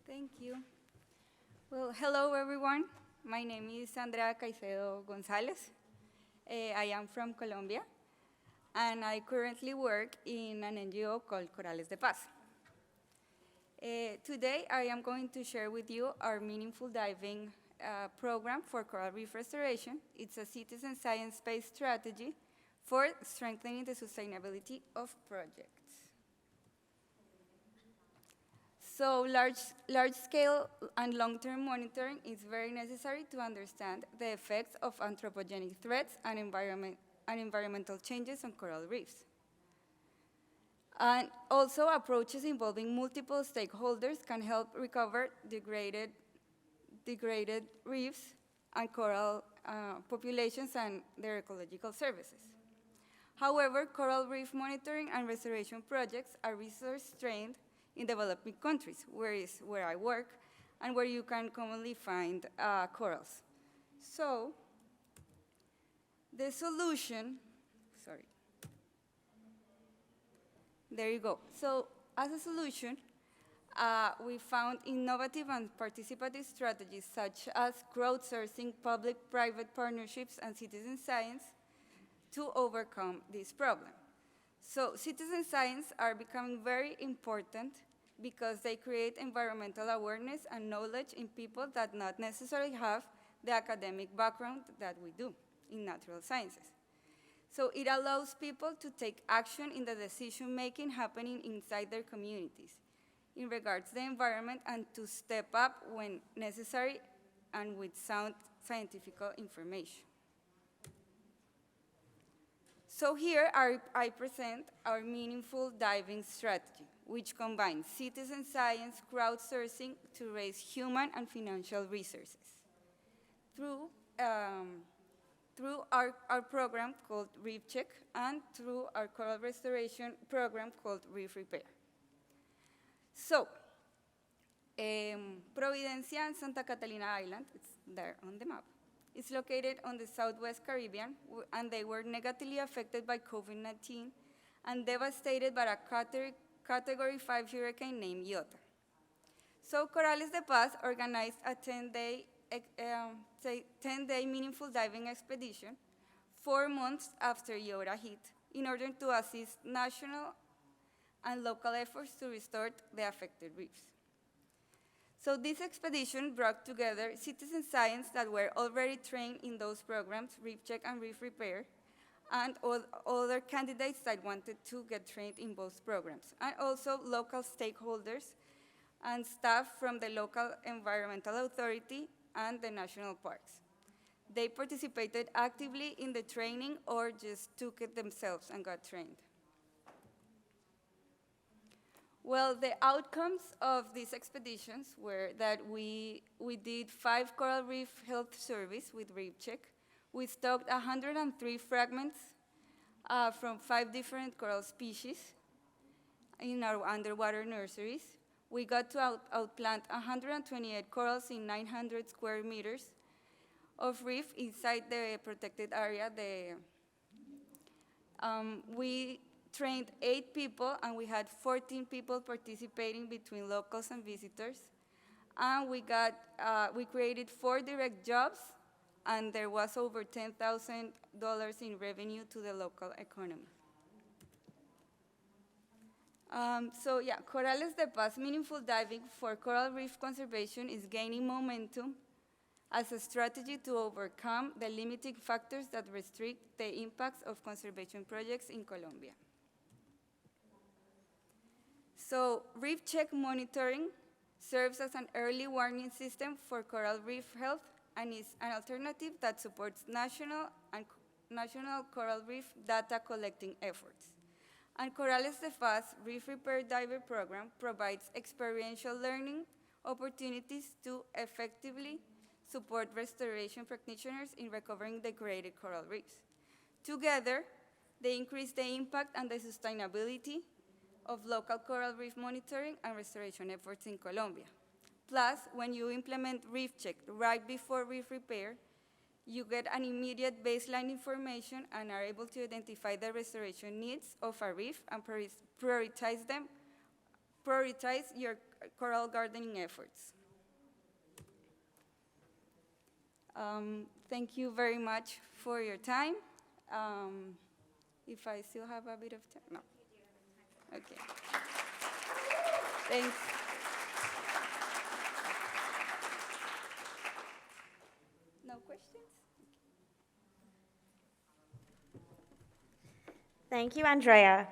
Thank you. Well, hello everyone. My name is Andrea Caicedo Gonzalez. I am from Colombia, and I currently work in an NGO called Corales de Paz. Today, I am going to share with you our meaningful diving program for coral reef restoration. It's a citizen science-based strategy for strengthening the sustainability of projects. So large-scale and long-term monitoring is very necessary to understand the effects of anthropogenic threats and environmental changes on coral reefs. And also, approaches involving multiple stakeholders can help recover degraded reefs and coral populations and their ecological services. However, coral reef monitoring and restoration projects are resource-strained in developing countries, where I work, and where you can commonly find corals. So, the solution, there you go. So, as a solution, we found innovative and participative strategies such as crowdsourcing, public-private partnerships, and citizen science to overcome this problem. So citizen science are becoming very important because they create environmental awareness and knowledge in people that not necessarily have the academic background that we do in natural sciences. So it allows people to take action in the decision-making happening inside their communities in regards to the environment and to step up when necessary and with sound scientific information. So here I present our meaningful diving strategy, which combines citizen science, crowdsourcing to raise human and financial resources through our program called Reef Check and through our coral restoration program called Reef Repair. So, Providencia and Santa Catalina Island, it's there on the map. It's located on the Southwest Caribbean, and they were negatively affected by COVID-19 and devastated by a Category 5 hurricane named Iota. So Corales de Paz organized a 10-day meaningful diving expedition 4 months after Iota hit in order to assist national and local efforts to restore the affected reefs. So this expedition brought together citizen science that were already trained in those programs, Reef Check and Reef Repair, and other candidates that wanted to get trained in both programs, and also local stakeholders and staff from the local environmental authority and the national parks. They participated actively in the training or just took it themselves and got trained. Well, the outcomes of these expeditions were that we did 5 coral reef health surveys with Reef Check. We stocked 103 fragments from 5 different coral species in our underwater nurseries. We got to outplant 128 corals in 900 square meters of reef inside the protected area. We trained 8 people, and we had 14 people participating between locals and visitors. And we created 4 direct jobs, and there was over $10,000 in revenue to the local economy. So yeah, Corales de Paz meaningful diving for coral reef conservation is gaining momentum as a strategy to overcome the limiting factors that restrict the impacts of conservation projects in Colombia. So Reef Check monitoring serves as an early warning system for coral reef health and is an alternative that supports national coral reef data collecting efforts. And Corales de Paz Reef Repair Diver Program provides experiential learning opportunities to effectively support restoration practitioners in recovering degraded coral reefs. Together, they increase the impact and the sustainability of local coral reef monitoring and restoration efforts in Colombia. Plus, when you implement Reef Check right before Reef Repair, you get an immediate baseline information and are able to identify the restoration needs of a reef and prioritize your coral gardening efforts. Thank you very much for your time. If I still have a bit of time, no. Okay. Thanks. No questions? Thank you, Andrea.